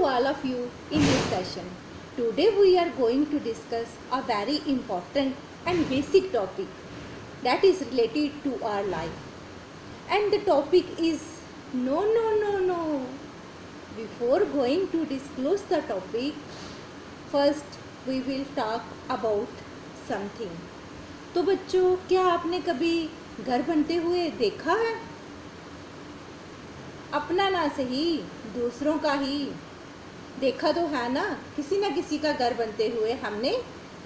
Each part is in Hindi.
all of you in this session. Today we are going to discuss a very important and basic topic that is related to our life. And the topic is no. Before going to disclose the topic, first we will talk about something. तो बच्चों, क्या आपने कभी घर बनते हुए देखा है? अपना ना सही, दूसरों का ही देखा तो है ना किसी का घर बनते हुए हमने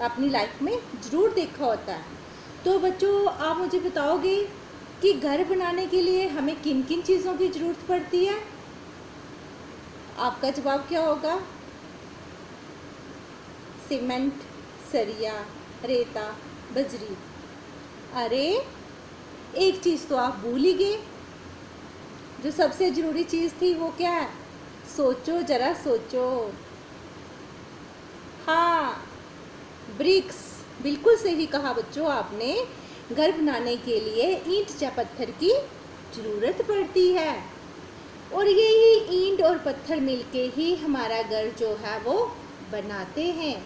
अपनी लाइफ में ज़रूर देखा होता है। तो बच्चों, आप मुझे बताओगे कि घर बनाने के लिए हमें किन किन चीज़ों की ज़रूरत पड़ती है? आपका जवाब क्या होगा? सीमेंट, सरिया, रेता, बजरी। अरे एक चीज़ तो आप भूल ही गए। जो सबसे ज़रूरी चीज़ थी वो क्या है? सोचो, ज़रा सोचो। हाँ, ब्रिक्स। बिल्कुल सही कहा बच्चों आपने। घर बनाने के लिए ईंट या पत्थर की ज़रूरत पड़ती है और यही ईंट और पत्थर मिलके ही हमारा घर जो है वो बनाते हैं।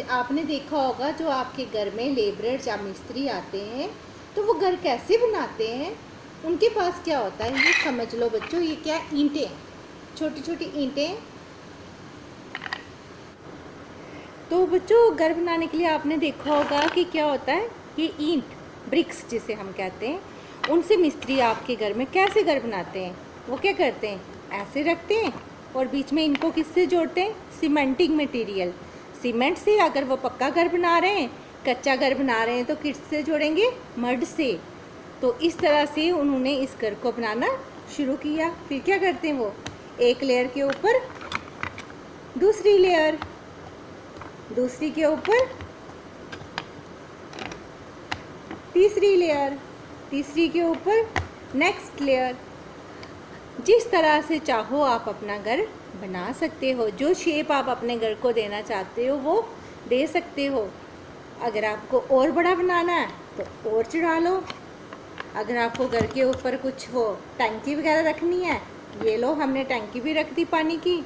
आपने देखा होगा जो आपके घर में लेबर या मिस्त्री आते हैं तो वो घर कैसे बनाते हैं। उनके पास क्या होता है ये समझ लो बच्चों। ये क्या? ईंटें, छोटी छोटी ईंटें। तो बच्चों, घर बनाने के लिए आपने देखा होगा कि क्या होता है, ये ईंट, ब्रिक्स जिसे हम कहते हैं, उनसे मिस्त्री आपके घर में कैसे घर बनाते हैं? वो क्या करते हैं, ऐसे रखते हैं और बीच में इनको किससे जोड़ते हैं? Cementing material. सीमेंट से अगर वो पक्का घर बना रहे हैं, कच्चा घर बना रहे हैं तो किससे जोड़ेंगे? मड से। तो इस तरह से उन्होंने इस घर को बनाना शुरू किया। फिर क्या करते हैं वो? एक लेयर के ऊपर दूसरी लेयर, दूसरी के ऊपर तीसरी लेयर, तीसरी के ऊपर नेक्स्ट लेयर। जिस तरह से चाहो आप अपना घर बना सकते हो। जो शेप आप अपने घर को देना चाहते हो वो दे सकते हो। अगर आपको और बड़ा बनाना है तो और चढ़ा लो। अगर आपको घर के ऊपर कुछ वो टंकी वगैरह रखनी है, ये लो, हमने टंकी भी रख दी पानी की।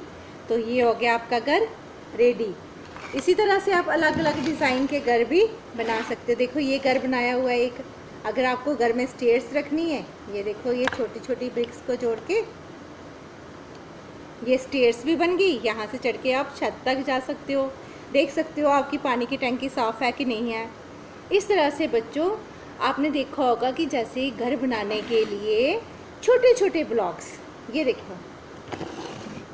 तो ये हो गया आपका घर रेडी। इसी तरह से आप अलग अलग डिज़ाइन के घर भी बना सकते हो। देखो ये घर बनाया हुआ है एक। अगर आपको घर में स्टेयर्स रखनी है, ये देखो, ये छोटी छोटी ब्रिक्स को जोड़ के ये स्टेयर्स भी बन गई। यहाँ से चढ़ के आप छत तक जा सकते हो। देख सकते हो आपकी पानी की टंकी साफ़ है कि नहीं है। इस तरह से बच्चों, आपने देखा होगा कि जैसे घर बनाने के लिए छोटे छोटे ब्लॉक्स, ये देखो,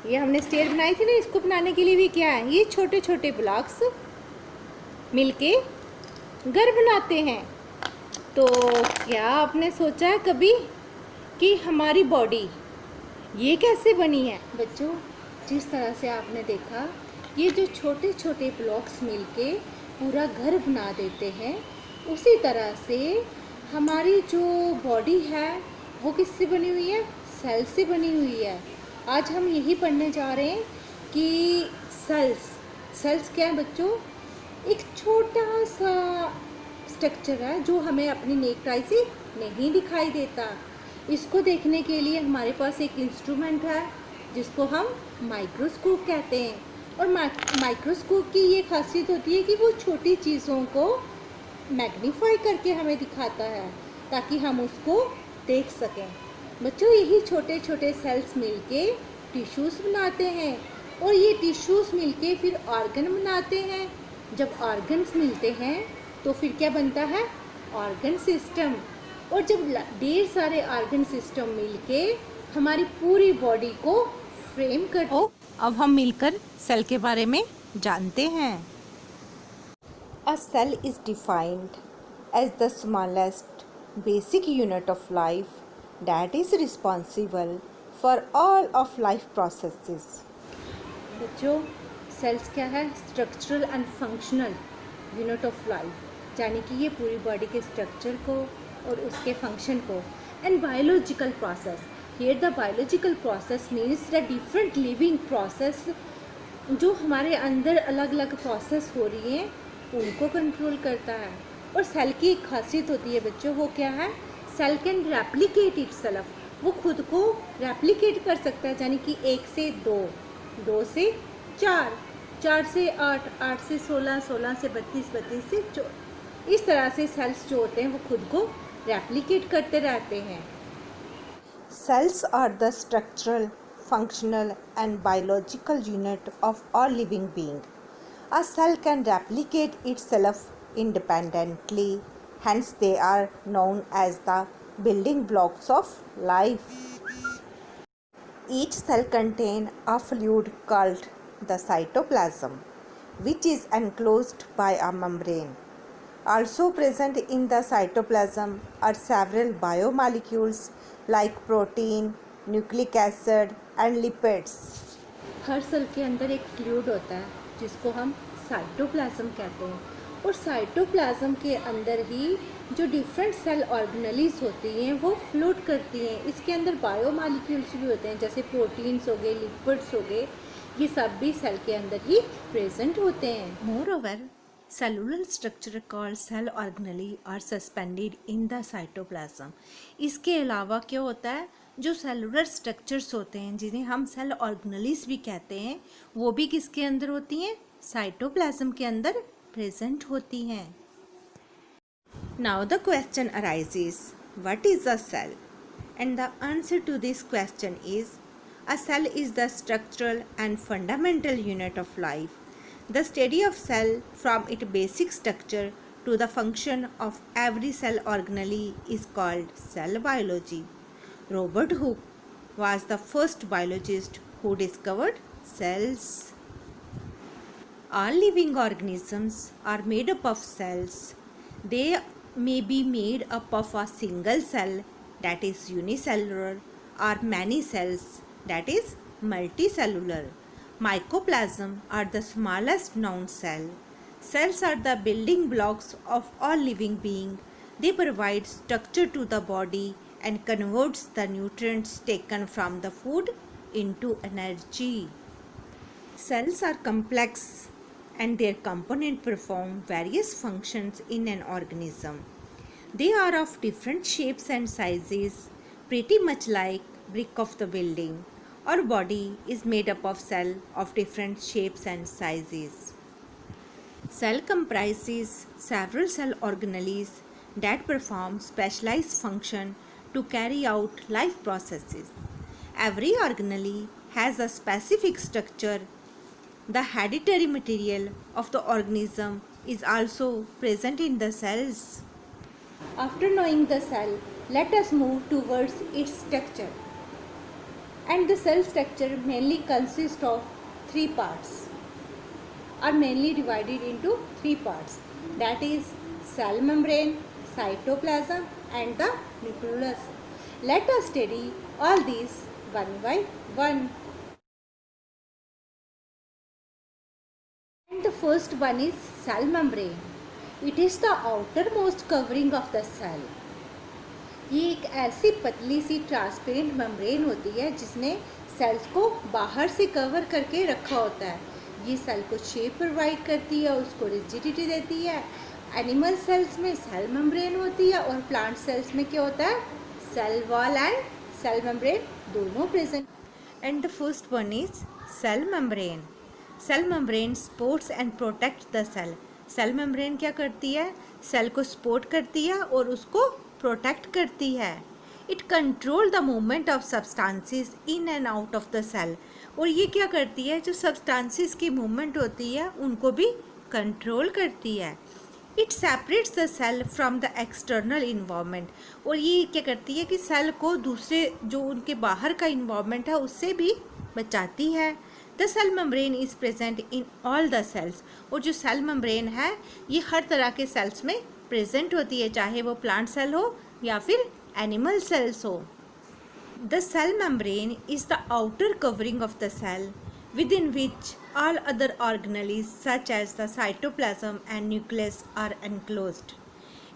ये हमने स्टेयर बनाई थी ना, इसको बनाने के लिए भी क्या है, ये छोटे छोटे ब्लॉक्स मिलके घर बनाते हैं। तो क्या आपने सोचा है कभी कि हमारी बॉडी ये कैसे बनी है? बच्चों, जिस तरह से आपने देखा, ये जो छोटे छोटे ब्लॉक्स मिलके पूरा घर बना देते हैं, उसी तरह से हमारी जो बॉडी है वो किससे बनी हुई है? सेल से बनी हुई है। आज हम यही पढ़ने जा रहे हैं कि सेल्स क्या है बच्चों? एक छोटा सा स्ट्रक्चर है जो हमें अपनी नेक्ड आई से नहीं दिखाई देता। इसको देखने के लिए हमारे पास एक इंस्ट्रूमेंट है जिसको हम माइक्रोस्कोप कहते हैं। और माइक्रोस्कोप की ये खासियत होती है कि वो छोटी चीज़ों को मैग्नीफाई करके हमें दिखाता है ताकि हम उसको देख सकें। बच्चों, यही छोटे छोटे सेल्स मिलके टिश्यूज़ बनाते हैं और ये टिश्यूज़ मिलके फिर ऑर्गन बनाते हैं। जब ऑर्गन्स मिलते हैं तो फिर क्या बनता है? Organ system. और जब ढेर सारे ऑर्गन सिस्टम मिलके हमारी पूरी बॉडी को फ्रेम कर। अब हम मिलकर सेल के बारे में जानते हैं। A cell is defined as the smallest basic unit of life that is responsible for all of life processes. बच्चों, सेल्स क्या है? Structural and functional unit of life, यानी कि ये पूरी बॉडी के स्ट्रक्चर को और उसके फंक्शन को। And biological process, here the biological process means the different living process. जो हमारे अंदर अलग अलग प्रोसेस हो रही हैं उनको कंट्रोल करता है। और सेल की एक खासियत होती है बच्चों, वो क्या है? Cell can replicate itself. वो खुद को रेप्लिकेट कर सकता है, यानी कि 1 से 2 2 से 4, 4 से 8, 8 से 16, 16 से 32, 32 से इस तरह से सेल्स जो होते हैं वो खुद को रेप्लिकेट करते रहते हैं। Cells are the structural, functional and biological unit of all living being. A cell can replicate itself independently, hence they are known as the building blocks of life. Each cell contains a fluid called the cytoplasm, which is enclosed by a membrane. Also present in the cytoplasm are several biomolecules like protein, nucleic acid and lipids. हर सेल के अंदर एक फ्लूइड होता है जिसको हम साइटोप्लाज्म कहते हैं, और साइटोप्लाज्म के अंदर ही जो डिफरेंट सेल ऑर्गेनेलीज होती हैं वो फ्लोट करती हैं। इसके अंदर बायोमॉलिक्यूल्स भी होते हैं, जैसे प्रोटीन्स हो गए, लिपिड्स हो गए, ये सब भी सेल के अंदर ही प्रेजेंट होते हैं। Moreover cellular structure called cell organelle are suspended in the cytoplasm. इसके अलावा क्या होता है, जो सेलुलर स्ट्रक्चर्स होते हैं जिन्हें हम सेल ऑर्गेनेल्स भी कहते हैं, वो भी किसके अंदर होती हैं, साइटोप्लाज्म के अंदर प्रेजेंट होती हैं। Now the question arises, what is a cell? And the answer to this question is, a cell is the structural and fundamental unit of life. The study of cell from its basic structure to the function of every cell organelle is called cell biology. Robert Hooke was the first biologist who discovered cells. All living organisms are made up of cells. They may be made up of a single cell, that is unicellular, or many cells, that is multicellular. Mycoplasm are the smallest known cell. Cells are the building blocks of all living beings. They provide structure to the body and converts the nutrients taken from the food into energy. Cells are complex and their components perform various functions in an organism. They are of different shapes and sizes, pretty much like brick of the building. Our body is made up of cells of different shapes and sizes. Cell comprises several cell organelles that perform specialized function to carry out life processes. Every organelle has a specific structure. The hereditary material of the organism is also present in the cells. After knowing the cell, let us move towards its structure. And the cell structure mainly consists of 3 parts, are mainly divided into 3 parts, that is cell membrane, cytoplasm and the nucleus. Let us study all these one by one. And the first one is cell membrane. It is the outermost covering of the cell. ये एक ऐसी पतली सी ट्रांसपेरेंट मेम्ब्रेन होती है जिसने सेल्स को बाहर से कवर करके रखा होता है। ये सेल को शेप प्रोवाइड करती है, उसको रिजिडिटी देती है। एनिमल सेल्स में सेल मेम्ब्रेन होती है और प्लांट सेल्स में क्या होता है, cell wall and cell membrane दोनों present. And the first one is cell membrane. Cell membrane supports and protect the cell. Cell membrane क्या करती है, सेल को सपोर्ट करती है और उसको प्रोटेक्ट करती है. It control the movement of substances in and out of the cell. और ये क्या करती है, जो सब्सटेंसेस की मूवमेंट होती है उनको भी कंट्रोल करती है. It separates the cell from the external environment. और ये क्या करती है कि सेल को दूसरे जो उनके बाहर का इन्वायरमेंट है उससे भी बचाती है. The cell membrane is present in all the cells. और जो सेल मेम्ब्रेन है ये हर तरह के सेल्स में प्रेजेंट होती है, चाहे वो प्लांट सेल हो या फिर एनिमल सेल्स हो. The cell membrane is the outer covering of the cell within which all other organelles such as the cytoplasm and nucleus are enclosed.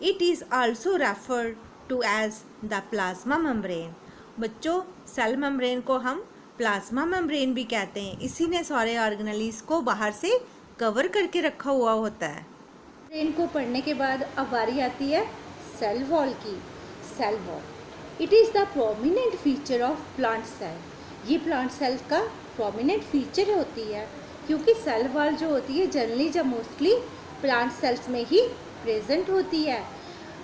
It is also referred to as the plasma membrane. बच्चों, सेल मेम्ब्रेन को हम प्लाज्मा मेम्ब्रेन भी कहते हैं. इसी ने सारे ऑर्गेनेल्स को बाहर से कवर करके रखा हुआ होता है. मेम्ब्रेन को पढ़ने के बाद अब बारी आती है सेल वॉल की. Cell wall it is the prominent feature of plant cell. ये प्लांट सेल का प्रोमिनेंट फीचर होती है, क्योंकि सेल वॉल जो होती है जनरली जब मोस्टली प्लांट सेल्स में ही प्रेजेंट होती है।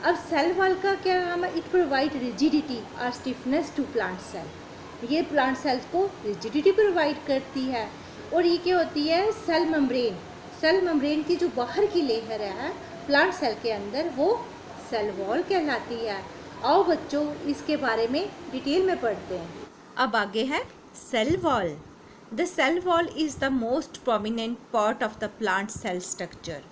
अब सेल वॉल का क्या नाम है? इट प्रोवाइड रिजिडिटी और स्टिफनेस टू प्लांट सेल। ये प्लांट सेल्स को रिजिडिटी प्रोवाइड करती है। और ये क्या होती है? Cell membrane. सेल मेम्ब्रेन की जो बाहर की लेयर है प्लांट सेल के अंदर, वो सेल वॉल कहलाती है। आओ बच्चों इसके बारे में डिटेल में पढ़ते हैं। अब आगे है cell wall. The cell wall is the most prominent part of the plant cell structure.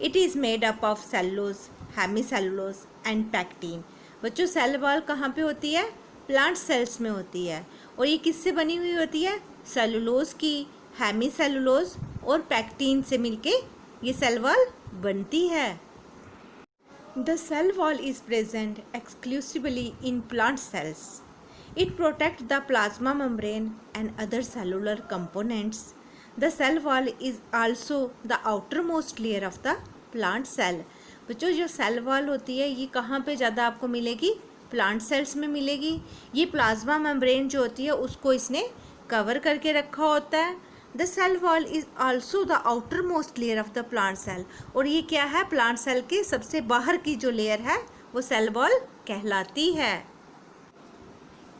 It is made up of cellulose, hemicellulose and pectin. बच्चों सेल वॉल कहाँ पे होती है? प्लांट सेल्स में होती है। और ये किससे बनी हुई होती है? सेलुलोज की, हेमीसेलुलोज और पैक्टीन से मिलके ये सेल वॉल बनती है। The cell wall is present exclusively in plant cells. It protects the plasma membrane and other cellular components. The cell wall is also the outermost layer of the plant cell. बच्चों जो सेल वॉल होती है ये कहाँ पे ज़्यादा आपको मिलेगी? प्लांट सेल्स में मिलेगी। ये प्लाज्मा मेम्ब्रेन जो होती है उसको इसने कवर करके रखा होता है। The cell wall is also the outermost layer of the plant cell. और ये क्या है? प्लांट सेल के सबसे बाहर की जो लेयर है वो सेल वॉल कहलाती है।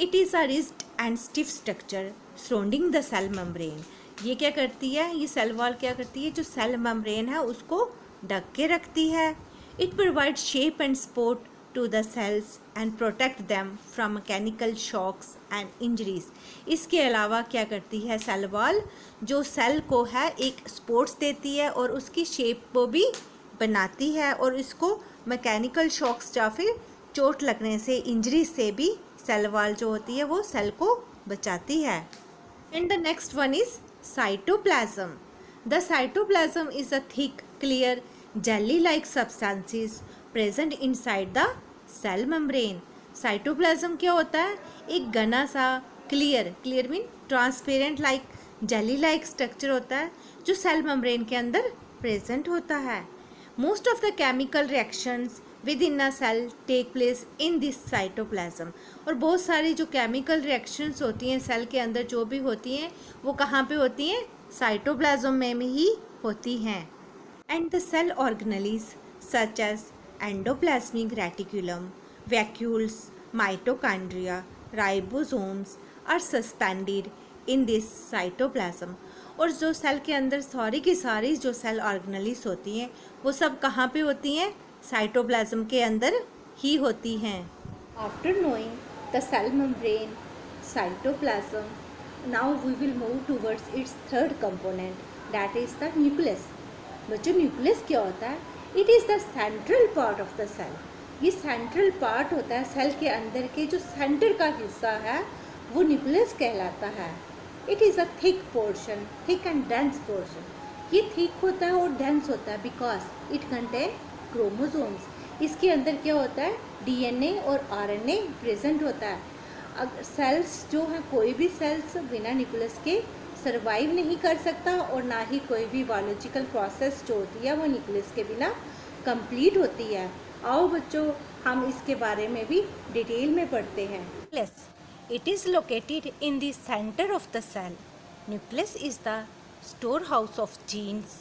It is a rigid and stiff structure surrounding the cell membrane. ये क्या करती है? ये सेल वॉल क्या करती है? जो सेल मेम्ब्रेन है उसको ढक के रखती है। It provide shape and support to the cells and protect them from mechanical shocks and injuries. इसके अलावा क्या करती है सेल वॉल? जो सेल को है एक सपोर्ट्स देती है और उसकी शेप को भी बनाती है और इसको मैकेनिकल शॉक्स या फिर चोट लगने से, इंजरी से भी सेल वॉल जो होती है वो सेल को बचाती है। And the next one is cytoplasm. The cytoplasm is a thick, clear, jelly like substances present inside the cell membrane. Cytoplasm क्या होता है? एक घना सा clear mean transparent like jelly like structure होता है जो सेल मेम्ब्रेन के अंदर प्रेजेंट होता है। Most of the chemical reactions within a cell take place in this cytoplasm. और बहुत सारी जो केमिकल रिएक्शंस होती हैं सेल के अंदर जो भी होती हैं वो कहाँ पे होती हैं? साइटोप्लाज्म में ही होती हैं। And the cell organelles such as endoplasmic reticulum, vacuoles, mitochondria, ribosomes are suspended in this cytoplasm. और जो सेल के अंदर सारी की सारी जो सेल ऑर्गेनेल्स होती हैं वो सब कहाँ पे होती हैं? साइटोप्लाज्म के अंदर ही होती हैं। After knowing the cell membrane, cytoplasm, now we will move towards its third component, that is the nucleus. बच्चों न्यूक्लियस क्या होता है? It is the central part of the cell. ये सेंट्रल पार्ट होता है सेल के अंदर के जो सेंटर का हिस्सा है वो न्यूक्लियस कहलाता है। It is a thick portion, thick and dense portion. ये थिक होता है और डेंस होता है बिकॉज इट कंटेन क्रोमोसोम्स। इसके अंदर क्या होता है? डीएनए और आरएनए प्रेजेंट होता है। अगर सेल्स जो है कोई भी सेल्स बिना न्यूक्लियस के सर्वाइव नहीं कर सकता और ना ही कोई भी बायोलॉजिकल प्रोसेस जो होती है वो न्यूक्लियस के बिना कंप्लीट होती है। आओ बच्चों हम इसके बारे में भी डिटेल में पढ़ते हैं। Nucleus, it is located in the centre of the cell. Nucleus is the storehouse of genes.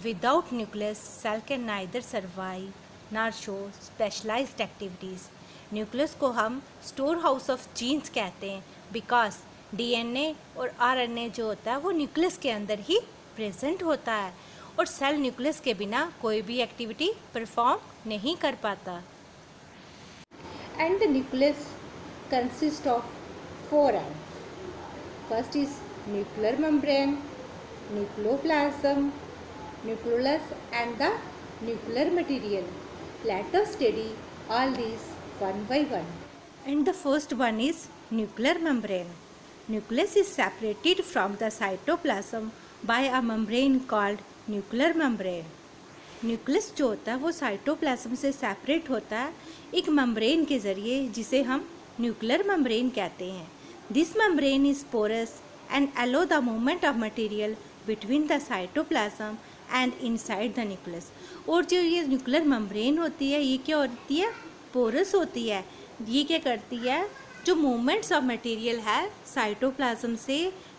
Without nucleus cell can neither survive nor show specialised activities. Nucleus को हम स्टोर हाउस ऑफ जीन्स कहते हैं बिकॉज डीएनए और आरएनए जो होता है वो न्यूक्लियस के अंदर ही प्रेजेंट होता है और सेल न्यूक्लियस के बिना कोई भी एक्टिविटी परफॉर्म नहीं कर पाता। And the nucleus consist of 4 and. First is nuclear membrane, nucleoplasm, nucleus and the nuclear material. Late us study all these one by one. And the first one is nuclear membrane. Nucleus is separated from the cytoplasm by a membrane called nuclear membrane. Nucleus जो होता है वो साइटोप्लाज्म से सेपरेट होता है एक मेम्ब्रेन के ज़रिए जिसे हम न्यूक्लियर मेम्ब्रेन कहते हैं। This membrane is porous and allow the movement of material between the cytoplasm and inside the nucleus. और जो ये न्यूक्लियर मेम्ब्रेन होती है ये क्या होती है? पोरस होती है। ये क्या करती है? जो मूवमेंट्स ऑफ मटेरियल है साइटोप्लाज्म से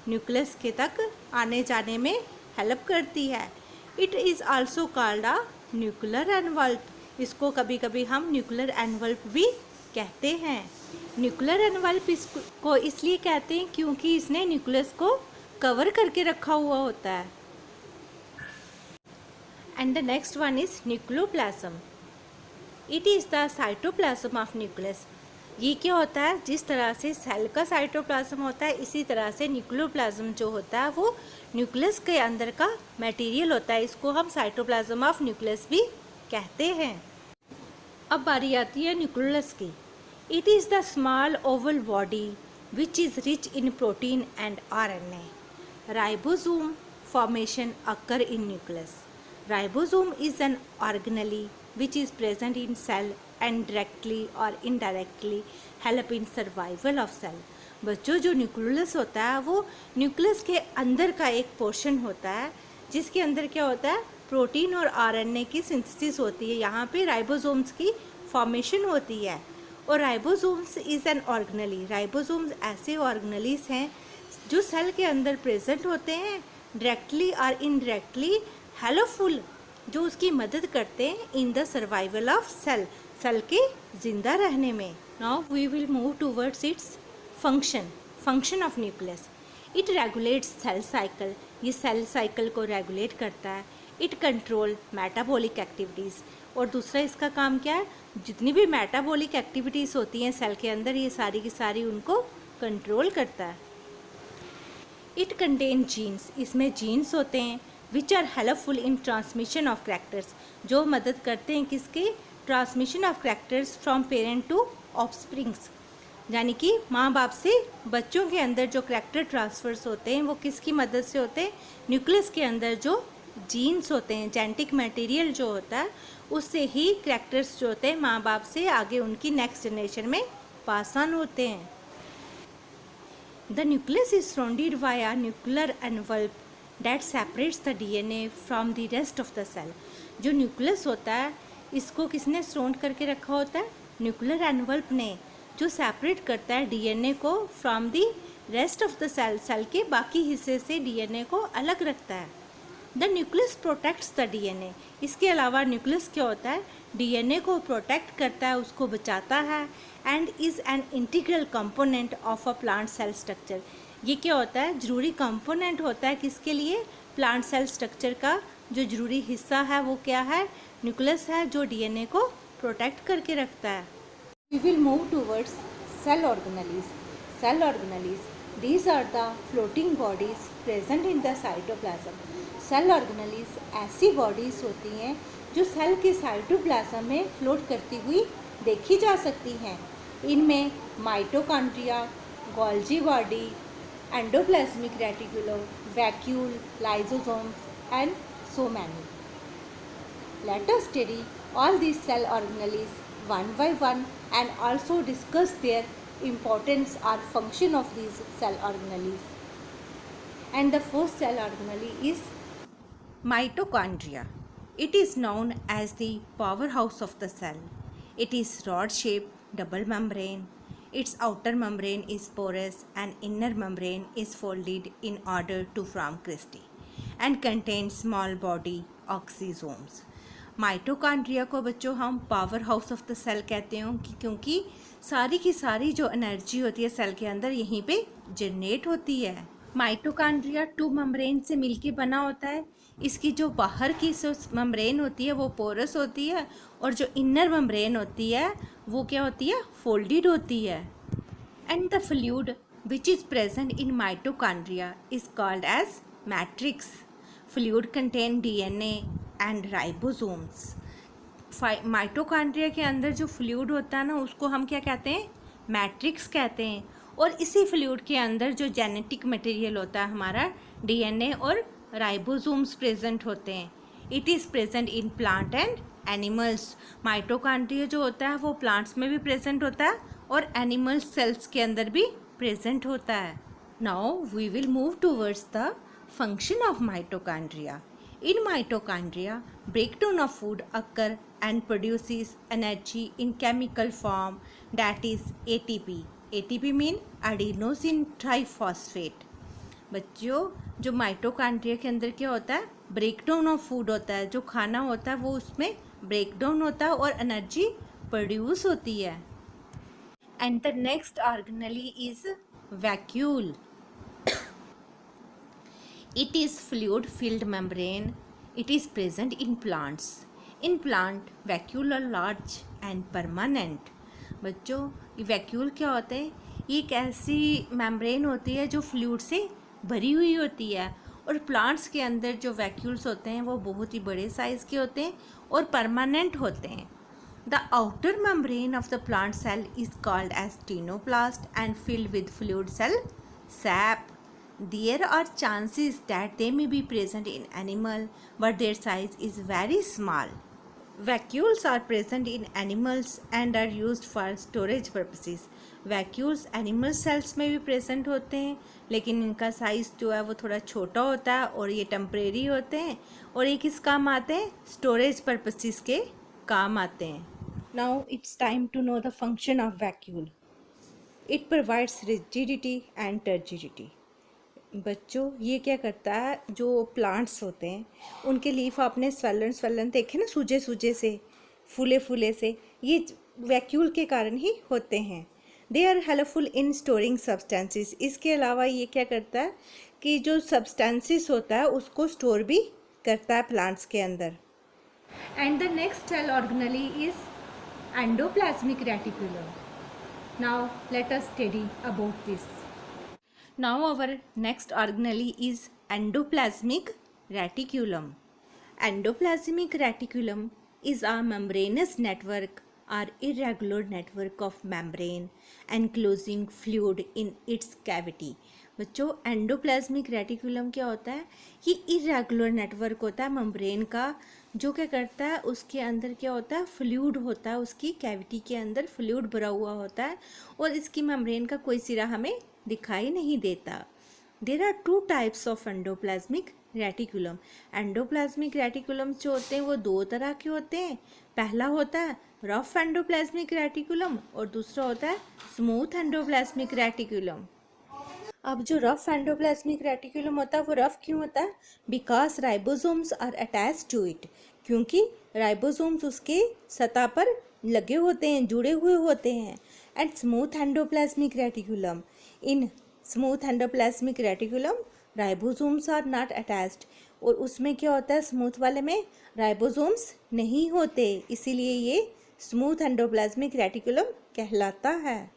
न्यूक्लियस के तक आने जाने में हेल्प करती है। It is also called a nuclear envelope. इसको कभी कभी हम न्यूक्लियर एनवल्प भी कहते हैं। न्यूक्लियर एनवल्प इसको इसलिए कहते हैं क्योंकि इसने न्यूक्लियस को कवर करके रखा हुआ होता है। And the next one is nucleoplasm. It is the cytoplasm of nucleus. ये क्या होता है, जिस तरह से सेल का साइटोप्लाज्म होता है इसी तरह से न्यूक्लियोप्लाज्म जो होता है वो न्यूक्लियस के अंदर का मटेरियल होता है। इसको हम साइटोप्लाज्म ऑफ न्यूक्लियस भी कहते हैं। अब बारी आती है न्यूक्लियस की। It is the small Oval body which is rich in protein and RNA। Ribosome formation occur in nucleus. Ribosome is an organelle which is present in cell and directly or indirectly help in survival of cell. बच्चों, जो न्यूक्लियस होता है वो न्यूक्लियस के अंदर का एक पोर्शन होता है जिसके अंदर क्या होता है, प्रोटीन और RNA की सिंथेसिस होती है। यहाँ पे राइबोसोम्स की फॉर्मेशन होती है। और ribosomes is an organelle. Ribosomes ऐसे ऑर्गेनेलीज हैं जो सेल के अंदर प्रेजेंट होते हैं, डायरेक्टली और इनडायरेक्टली हेल्पफुल, जो उसकी मदद करते हैं in the survival of cell, cell के जिंदा रहने में। Now we will move towards its function of nucleus. It regulates cell cycle. ये सेल साइकिल को रेगुलेट करता है। It control metabolic activities. और दूसरा इसका काम क्या है, जितनी भी मेटाबॉलिक एक्टिविटीज़ होती हैं सेल के अंदर ये सारी की सारी उनको कंट्रोल करता है। It contain genes. इसमें जीन्स होते हैं which are helpful in transmission of characters, जो मदद करते हैं किसके, transmission of characters from parent to offsprings. यानी कि माँ बाप से बच्चों के अंदर जो कैरेक्टर ट्रांसफर्स होते हैं वो किसकी मदद से होते हैं, न्यूक्लियस के अंदर जो जीन्स होते हैं, जेनेटिक मटेरियल जो होता है उससे ही कैरेक्टर्स जो होते हैं माँ बाप से आगे उनकी नेक्स्ट जनरेशन में पास ऑन होते हैं। The nucleus is surrounded by a nuclear envelope that separates the DNA from the rest of the cell. जो न्यूक्लियस होता है इसको किसने सराउंड करके रखा होता है, न्यूक्लियर एनवल्प ने, जो सेपरेट करता है डीएनए को from the rest of the cell, cell के बाकी हिस्से से डीएनए को अलग रखता है। The nucleus protects the DNA. इसके अलावा न्यूक्लियस क्या होता है, डीएनए को प्रोटेक्ट करता है, उसको बचाता है। And is an integral component of a plant cell structure. ये क्या होता है, ज़रूरी कंपोनेंट होता है किसके लिए, प्लांट सेल स्ट्रक्चर का जो ज़रूरी हिस्सा है वो क्या है, न्यूक्लियस है, जो डीएनए को प्रोटेक्ट करके रखता है। We will move towards cell organelles. Cell organelles, these are the floating bodies present in the cytoplasm. Cell organelles ऐसी बॉडीज़ होती हैं जो सेल के साइटोप्लाज्म में फ्लोट करती हुई देखी जा सकती हैं। इनमें mitochondria, Golgi body, endoplasmic reticulum, vacuole, lysosomes and so many. Let us study all these cell organelles one by one and also discuss their importance or function of these cell organelles. And the first cell organelle is mitochondria. It is known as the powerhouse of the cell. It is rod-shaped, double membrane. Its outer membrane is porous and inner membrane is folded in order to form cristae and contains small body oxysomes. Mitochondria को बच्चों हम powerhouse of the cell कहते हैं क्योंकि सारी की सारी जो एनर्जी होती है सेल के अंदर यहीं पे जनरेट होती है। माइटोकॉन्ड्रिया टू मेम्ब्रेन से मिलके बना होता है। इसकी जो बाहर की मेम्ब्रेन होती है वो पोरस होती है और जो इनर मेम्ब्रेन होती है वो क्या होती है, फोल्डेड होती है। And the fluid which is present in mitochondria is called as matrix. Fluid contain DNA and ribosomes. Mitochondria के अंदर जो फ्लूइड होता है ना उसको हम क्या कहते हैं, मैट्रिक्स कहते हैं। और इसी फ्लूइड के अंदर जो जेनेटिक मटेरियल होता है हमारा डीएनए और राइबोसोम्स प्रेजेंट होते हैं। It is present in plant and animals. Mitochondria जो होता है वो प्लांट्स में भी प्रेजेंट होता है और एनिमल सेल्स के अंदर भी प्रेजेंट होता है। Now we will move towards the function of mitochondria. In mitochondria, breakdown of food occur and produces energy in chemical form, that is ATP. ATP mean adenosine triphosphate. बच्चों, जो माइटोकॉन्ड्रिया के अंदर क्या होता है, ब्रेकडाउन ऑफ फूड होता है, जो खाना होता है वो उसमें ब्रेकडाउन होता है और एनर्जी प्रोड्यूस होती है। And the next organelle is vacuole. It is fluid filled membrane. It is present in plants. In plant, vacuole are large and permanent. बच्चों, ये वैक्यूल क्या होते हैं? ये एक ऐसी मेम्ब्रेन होती है जो फ्लूइड से भरी हुई होती है, और प्लांट्स के अंदर जो वैक्यूल्स होते हैं वो बहुत ही बड़े साइज़ के होते हैं और परमानेंट होते हैं। The outer membrane of the plant cell is called as ctenoplast and filled with fluid cell sap. There are chances that they may be present in animal, but their size is very small. Vacuoles are present in animals and are used for storage purposes. Vacuoles animal cells में भी present होते हैं, लेकिन इनका साइज़ जो है वो थोड़ा छोटा होता है और ये टेम्परेरी होते हैं, और ये किस काम आते हैं? स्टोरेज पर्पसेस के काम आते हैं। Now it's time to know the function of vacuole. It provides rigidity and turgidity. बच्चों, ये क्या करता है, जो प्लांट्स होते हैं उनके लीफ आपने स्वलन देखे ना, सूजे सूजे से, फूले फूले से, ये वैक्यूल के कारण ही होते हैं। They are helpful in storing substances. इसके अलावा ये क्या करता है कि जो सब्सटेंसेस होता है उसको स्टोर भी करता है प्लांट्स के अंदर। And the next cell organelle is endoplasmic reticulum. Now let us study about this. Now our next organelle is endoplasmic reticulum. Endoplasmic reticulum is a membranous network or irregular network of membrane enclosing fluid in its cavity. बच्चों, एंडोप्लाज्मिक रेटिकुलम क्या होता है? ये इरेगुलर नेटवर्क होता है मेम्ब्रेन का, जो क्या करता है, उसके अंदर क्या होता है, फ्लूइड होता है, उसकी कैविटी के अंदर फ्लूइड भरा हुआ होता है और इसकी मेम्ब्रेन का कोई सिरा हमें दिखाई नहीं देता। There are two types of endoplasmic reticulum. Endoplasmic reticulum जो होते हैं वो दो तरह के होते हैं। पहला होता है रफ एंडोप्लाज्मिक रेटिकुलम और दूसरा होता है स्मूथ एंडोप्लाज्मिक रेटिकुलम। अब जो रफ एंडोप्लाज्मिक रेटिकुलम होता है वो रफ क्यों होता है? Because ribosomes are attach to it, क्योंकि राइबोसोम्स उसके सतह पर लगे होते हैं, जुड़े हुए होते हैं। And smooth endoplasmic reticulum, in smooth endoplasmic reticulum ribosomes are not attached, और उसमें क्या होता है, स्मूथ वाले में राइबोसोम्स नहीं होते, इसीलिए ये स्मूथ एंडोप्लाज्मिक रेटिकुलम कहलाता है।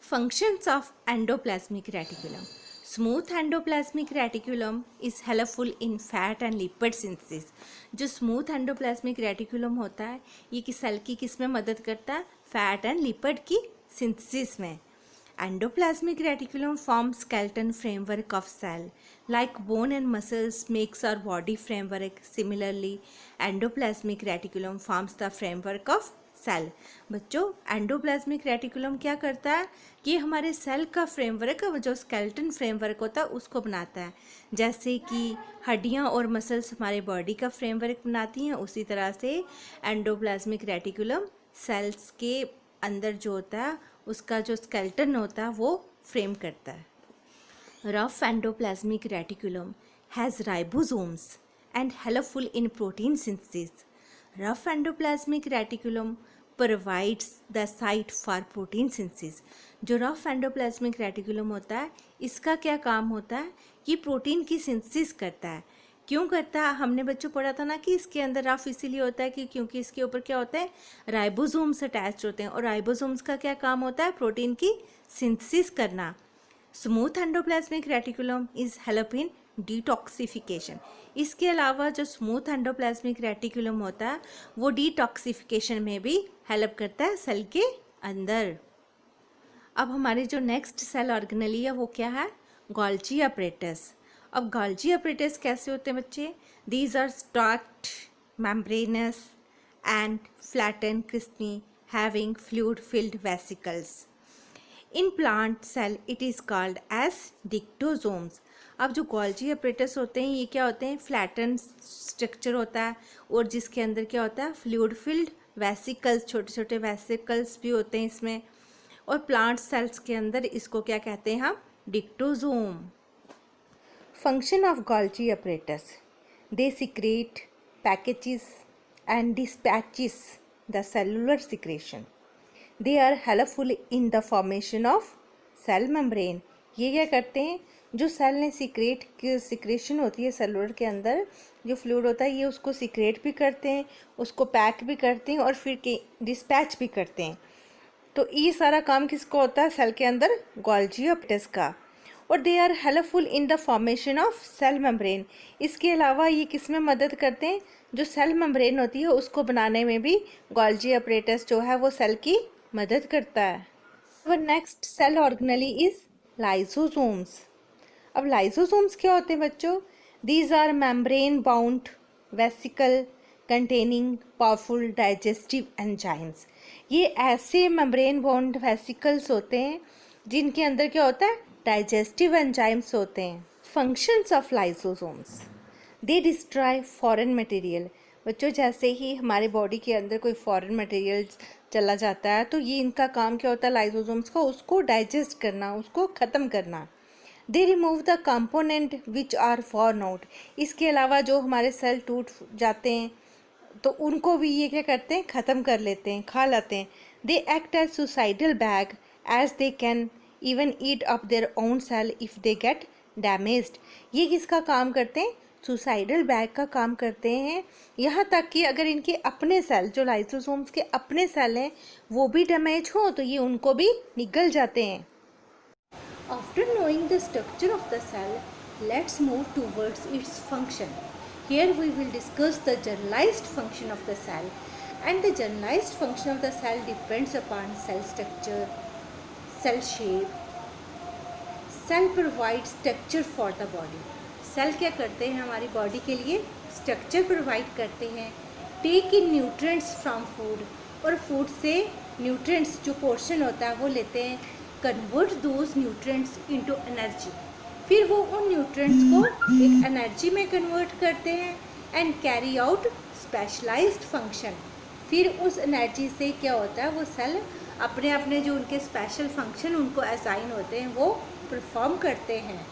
Functions of endoplasmic reticulum. Smooth endoplasmic reticulum is helpful in fat and lipid synthesis. जो स्मूथ एंडोप्लाज्मिक रेटिकुलम होता है ये किस सेल की किस में मदद करता है? फैट एंड लिपिड की सिंथेसिस में। Endoplasmic reticulum forms skeleton framework of cell. Like bone and muscles makes our body framework. Similarly, endoplasmic reticulum forms the framework of cell. बच्चों, एंडोप्लाज्मिक रेटिकुलम क्या करता है कि हमारे सेल का फ्रेमवर्क, जो स्केलेटन फ्रेमवर्क होता है उसको बनाता है। जैसे कि हड्डियां और मसल्स हमारे बॉडी का फ्रेमवर्क बनाती हैं, उसी तरह से एंडोप्लाज्मिक रेटिकुलम सेल्स के अंदर जो होता है उसका जो स्केलेटन होता है वो फ्रेम करता है। Rough endoplasmic reticulum has ribosomes and helpful in protein synthesis. Rough endoplasmic reticulum provides the site for protein synthesis. जो रफ एंडोप्लाज्मिक रेटिकुलम होता है इसका क्या काम होता है? ये प्रोटीन की सिंथेसिस करता है। क्यों करता है? हमने बच्चों पढ़ा था ना कि इसके अंदर रफ इसीलिए होता है कि क्योंकि इसके ऊपर क्या होता है, राइबोसोम्स अटैच होते हैं, और राइबोसोम्स का क्या काम होता है? प्रोटीन की सिंथेसिस करना। Smooth endoplasmic reticulum is help in detoxification. इसके अलावा जो स्मूथ एंडोप्लाज्मिक रेटिकुलम होता है वो डिटॉक्सिफिकेशन में भी हेल्प करता है सेल के अंदर। अब हमारी जो नेक्स्ट सेल ऑर्गेनेली है वो क्या है? Golgi apparatus. अब गोल्जी अपरेटस कैसे होते हैं बच्चे? These are stacked membranes and flatten crispy having fluid filled vesicles. In plant cell it is called as dictyosomes. अब जो गोल्जी अपरेटस होते हैं ये क्या होते हैं? फ्लैटन स्ट्रक्चर होता है और जिसके अंदर क्या होता है? फ्लूइड फिल्ड वेसिकल्स, छोटे छोटे वेसिकल्स भी होते हैं इसमें, और प्लांट सेल्स के अंदर इसको क्या कहते हैं हम? डिक्टोजोम। Function of Golgi apparatus. They secrete, packages and dispatches the cellular secretion. They are helpful in the formation of cell membrane. ये क्या करते हैं, जो सेल ने सिक्रेशन होती है सेलुलर के अंदर जो फ्लूइड होता है, ये उसको सिक्रेट भी करते हैं, उसको पैक भी करते हैं और फिर डिस्पैच भी करते हैं। तो ये सारा काम किसका होता है, सेल के अंदर गोल्जी apparatus का। और they are helpful in the formation of cell membrane. इसके अलावा ये किस में मदद करते हैं, जो सेल मेम्ब्रेन होती है उसको बनाने में भी गोल्जी apparatus जो है वो सेल की मदद करता है। और next cell organelle is lysosomes. अब लाइसोसोम्स क्या होते हैं बच्चों, these are membrane bound vesicle containing powerful digestive enzymes. ये ऐसे मेम्ब्रेन बाउंड वेसिकल्स होते हैं जिनके अंदर क्या होता है, डाइजेस्टिव एंजाइम्स होते हैं। Functions of lysosomes, they destroy foreign material. बच्चों जैसे ही हमारे बॉडी के अंदर कोई फॉरेन मटेरियल चला जाता है तो ये इनका काम क्या होता है लाइसोसोम्स का, उसको डाइजेस्ट करना, उसको ख़त्म करना। They remove the component which are worn out. इसके अलावा जो हमारे सेल टूट जाते हैं तो उनको भी ये क्या करते हैं, ख़त्म कर लेते हैं, खा लेते हैं। They act as suicidal bag as they can even eat up their own cell if they get damaged. ये किसका काम करते हैं, सुसाइडल बैग का काम करते हैं। यहाँ तक कि अगर इनके अपने सेल, जो लाइसोसोम्स के अपने सेल हैं, वो भी डैमेज हो तो ये उनको भी निगल जाते हैं। After knowing the structure of the cell, let's move towards its function. Here we will discuss the generalized function of the cell, and the generalized function of the cell depends upon cell structure, cell shape. Cell provides structure for the body. Cell क्या करते हैं, हमारी बॉडी के लिए स्ट्रक्चर प्रोवाइड करते हैं। Take in nutrients from food, और फूड से न्यूट्रिएंट्स जो पोर्शन होता है वो लेते हैं। Convert those nutrients into energy, फिर वो उन न्यूट्रिएंट्स को एक एनर्जी में कन्वर्ट करते हैं। And carry out specialised function, फिर उस एनर्जी से क्या होता है, वो सेल अपने अपने जो उनके स्पेशल फंक्शन उनको असाइन होते हैं वो परफॉर्म करते हैं।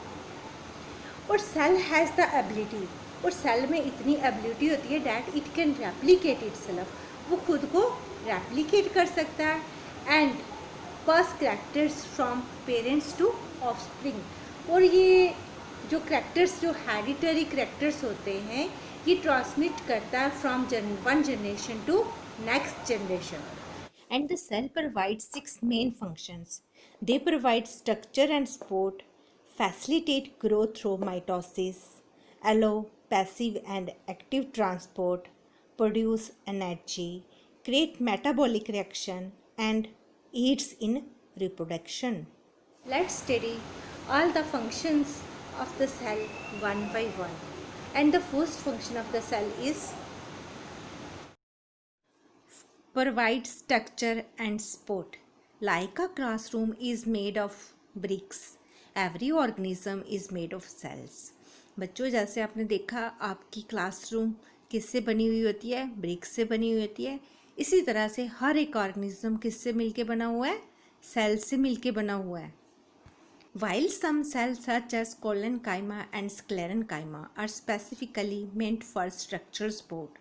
और सेल हैज़ द एबिलिटी, और सेल में इतनी एबिलिटी होती है that it can replicate itself, वो खुद को रेप्लिकेट कर सकता है। And pass characters from parents to offspring, और ये जो करैक्टर्स, जो हेरिडिटरी करैक्टर्स होते हैं, ये ट्रांसमिट करता है from one generation to next generation. And the cell provide 6 main functions. They provide structure and support, facilitate growth through mitosis, allow passive and active transport, produce energy, create metabolic reaction, and aids in reproduction. Let's study all the functions of the cell one by one. And the first function of the cell is provide structure and support. Like a classroom is made of bricks, every organism is made of cells. बच्चों जैसे आपने देखा आपकी क्लासरूम किससे बनी हुई होती है, ब्रिक्स से बनी हुई होती है। इसी तरह से हर एक ऑर्गेनिज्म किससे मिलके बना हुआ है, सेल से मिलके बना हुआ है। While some cells such as collenchyma and sclerenchyma are specifically meant for structural support,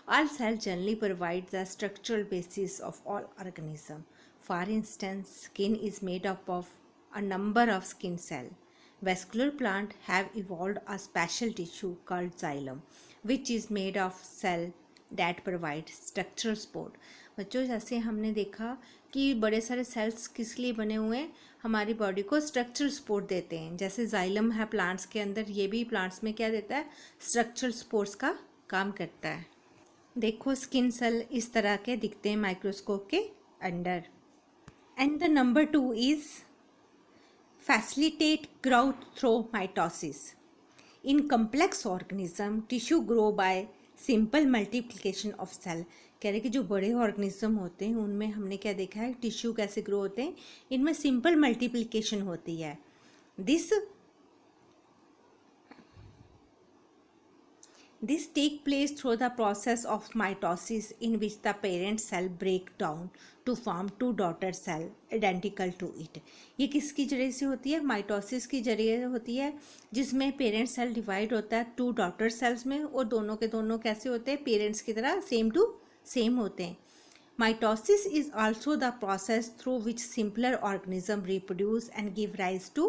all cells generally provide the structural basis of all organisms. For instance, skin is made up of a number of skin cells. Vascular plants have evolved a special tissue called xylem, which is made of cells that provide structural support. बच्चों जैसे हमने देखा कि बड़े सारे सेल्स किस लिए बने हुए हैं, हमारी बॉडी को स्ट्रक्चरल सपोर्ट देते हैं। जैसे जाइलम है प्लांट्स के अंदर, ये भी प्लांट्स में क्या देता है, स्ट्रक्चरल सपोर्ट्स का काम करता है। देखो स्किन सेल इस तरह के दिखते हैं माइक्रोस्कोप के under. And the number 2 is facilitate growth through mitosis. In complex organism, tissue grow by simple multiplication of cell. कह रहे कि जो बड़े ऑर्गेनिज्म होते हैं उनमें हमने क्या देखा है, टिश्यू कैसे ग्रो होते हैं, इनमें सिंपल मल्टीप्लिकेशन होती है। This take place through the process of mitosis in which the parent cell break down to form two daughter cell identical to it. ये किसकी जरिए से होती है? माइटोसिस की जरिए होती है, जिसमें पेरेंट सेल डिवाइड होता है टू डॉटर सेल्स में, और दोनों के दोनों कैसे होते हैं? पेरेंट्स की तरह सेम टू सेम होते हैं. Mitosis is also the process through which simpler organism reproduce and give rise to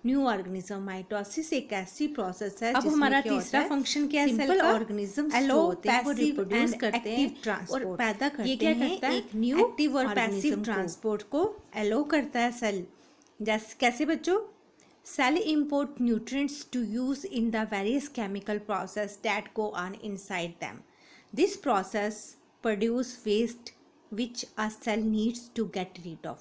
new organism. Mitosis एक ऐसी प्रोसेस है. अब हमारा तीसरा फंक्शन क्या है? सिंपल ऑर्गेनिजम्स जो होते हैं वो रिप्रोड्यूस करते हैं और पैदा करते हैं एक न्यू एक्टिव और पैसिव ट्रांसपोर्ट को एलो करता है सेल. जैसे कैसे बच्चों? Cell import nutrients to use in the various chemical process that go on inside them. This process produce waste which a cell needs to get rid of.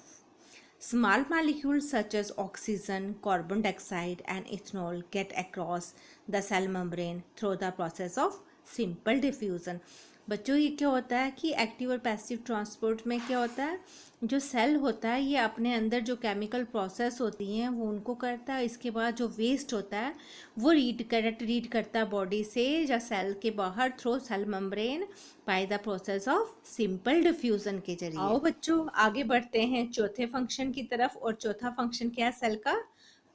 Small molecules such as oxygen, carbon dioxide and ethanol get across the cell membrane through the process of simple diffusion. बच्चों ये क्या होता है कि एक्टिव और पैसिव ट्रांसपोर्ट में क्या होता है? जो सेल होता है ये अपने अंदर जो केमिकल प्रोसेस होती हैं वो उनको करता है. इसके बाद जो वेस्ट होता है वो रीड करता है बॉडी से या सेल के बाहर through cell membrane by the process of simple diffusion के जरिए. आओ बच्चों आगे बढ़ते हैं चौथे फंक्शन की तरफ. और चौथा फंक्शन क्या है सेल का?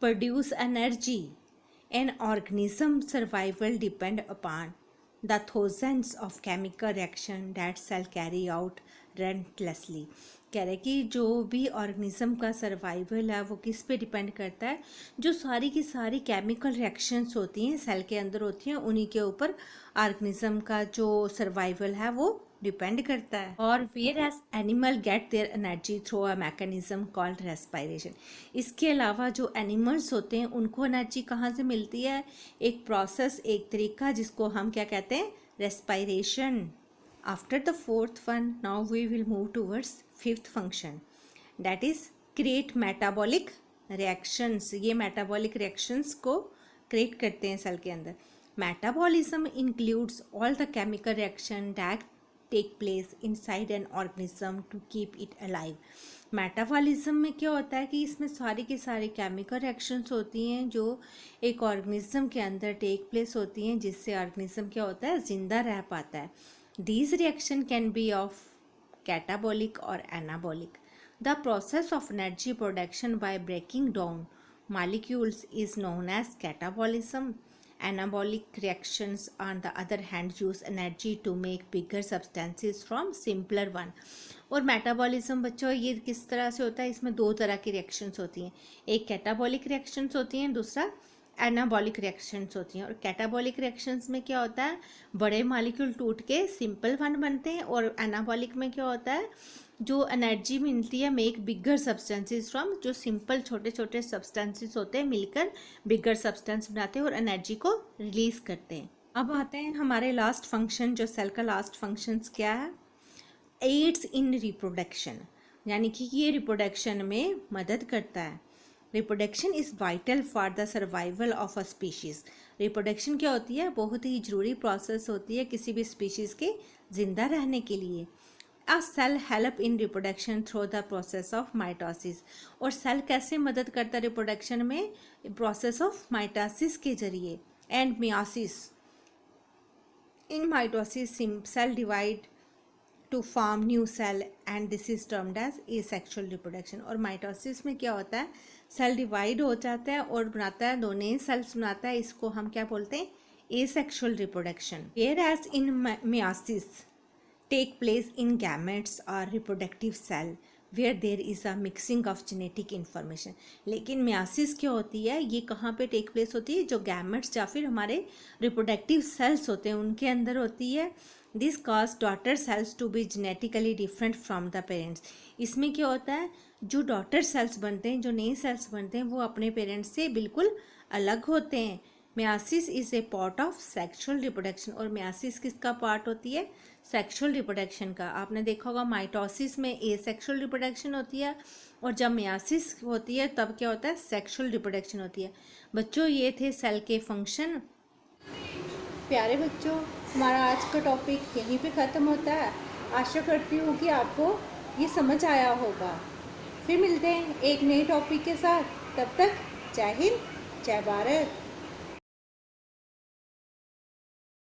Produce energy. An organism survival depend upon the thousands of chemical reaction that cell carry out relentlessly. कह रहे कि जो भी ऑर्गेनिज्म का सर्वाइवल है वो किस पे डिपेंड करता है? जो सारी की सारी केमिकल रिएक्शंस होती हैं सेल के अंदर होती हैं उन्हीं के ऊपर ऑर्गेनिज्म का जो सर्वाइवल है वो डिपेंड करता है. और whereas animal get their energy through a mechanism called respiration. इसके अलावा जो एनिमल्स होते हैं उनको एनर्जी कहाँ से मिलती है? एक प्रोसेस, एक तरीका जिसको हम क्या कहते हैं? Respiration. After the fourth one now we will move towards fifth function that is create metabolic reactions. ये मेटाबॉलिक रिएक्शंस को क्रिएट करते हैं सेल के अंदर. Metabolism includes all the chemical reaction that take place inside an organism to keep it alive. Metabolism में क्या होता है कि इसमें सारी की सारी केमिकल रिएक्शंस होती हैं जो एक ऑर्गेनिज्म के अंदर टेक प्लेस होती हैं जिससे ऑर्गेनिज्म क्या होता है? जिंदा रह पाता है. These reaction can be of catabolic और anabolic. The process of energy production by breaking down molecules is known as catabolism. Anabolic reactions on the other hand use energy to make bigger substances from simpler one. और मेटाबॉलिज्म बच्चों ये किस तरह से होता है? इसमें दो तरह की रिएक्शंस होती हैं. एक कैटाबॉलिक रिएक्शंस होती हैं, दूसरा एनाबॉलिक रिएक्शंस होती हैं. और कैटाबॉलिक रिएक्शंस में क्या होता है? बड़े मॉलिक्यूल टूट के सिंपल वन बनते हैं. और एनाबॉलिक में क्या होता है? जो एनर्जी मिलती है मेक बिगर सब्सटेंसेस फ्रॉम, जो सिंपल छोटे छोटे सब्सटेंसेस होते हैं मिलकर बिगर सब्सटेंस बनाते हैं और एनर्जी को रिलीज करते हैं. अब आते हैं हमारे लास्ट फंक्शन. जो सेल का लास्ट फंक्शन क्या है? Aids in reproduction. यानी कि ये रिप्रोडक्शन में मदद करता है. Reproduction is vital for the survival of a species. Reproduction क्या होती है? बहुत ही ज़रूरी प्रोसेस होती है किसी भी स्पीशीज़ के ज़िंदा रहने के लिए. A cell help in reproduction through the process of mitosis. और सेल कैसे मदद करता है रिप्रोडक्शन में? प्रोसेस ऑफ माइटोसिस के जरिए. And meiosis. In mitosis cell divide to form new cell and this is termed as asexual reproduction. और माइटोसिस में क्या होता है? सेल डिवाइड हो जाता है और बनाता है दो नए सेल्स बनाता है. इसको हम क्या बोलते हैं? Asexual reproduction. Whereas in meiosis take place in gametes or reproductive cell where there is a mixing of genetic information. लेकिन मियोसिस क्या होती है? ये कहाँ पे टेक प्लेस होती है? जो गैमेट्स या फिर हमारे रिप्रोडक्टिव सेल्स होते हैं उनके अंदर होती है. This cause daughter cells to be genetically different from the parents. इसमें क्या होता है? जो डॉटर सेल्स बनते हैं, जो नए सेल्स बनते हैं वो अपने पेरेंट्स से बिल्कुल अलग होते हैं. Meiosis is a part of sexual reproduction. और मियोसिस किसका पार्ट होती है? सेक्सुअल रिप्रोडक्शन का. आपने देखा होगा माइटोसिस में एसेक्सुअल रिप्रोडक्शन होती है और जब मियोसिस होती है तब क्या होता है? सेक्सुअल रिप्रोडक्शन होती है. बच्चों ये थे सेल के फंक्शन. प्यारे बच्चों हमारा आज का टॉपिक यहीं पे ख़त्म होता है. आशा करती हूँ कि आपको ये समझ आया होगा. फिर मिलते हैं एक नए टॉपिक के साथ. तब तक जय हिंद, जय भारत.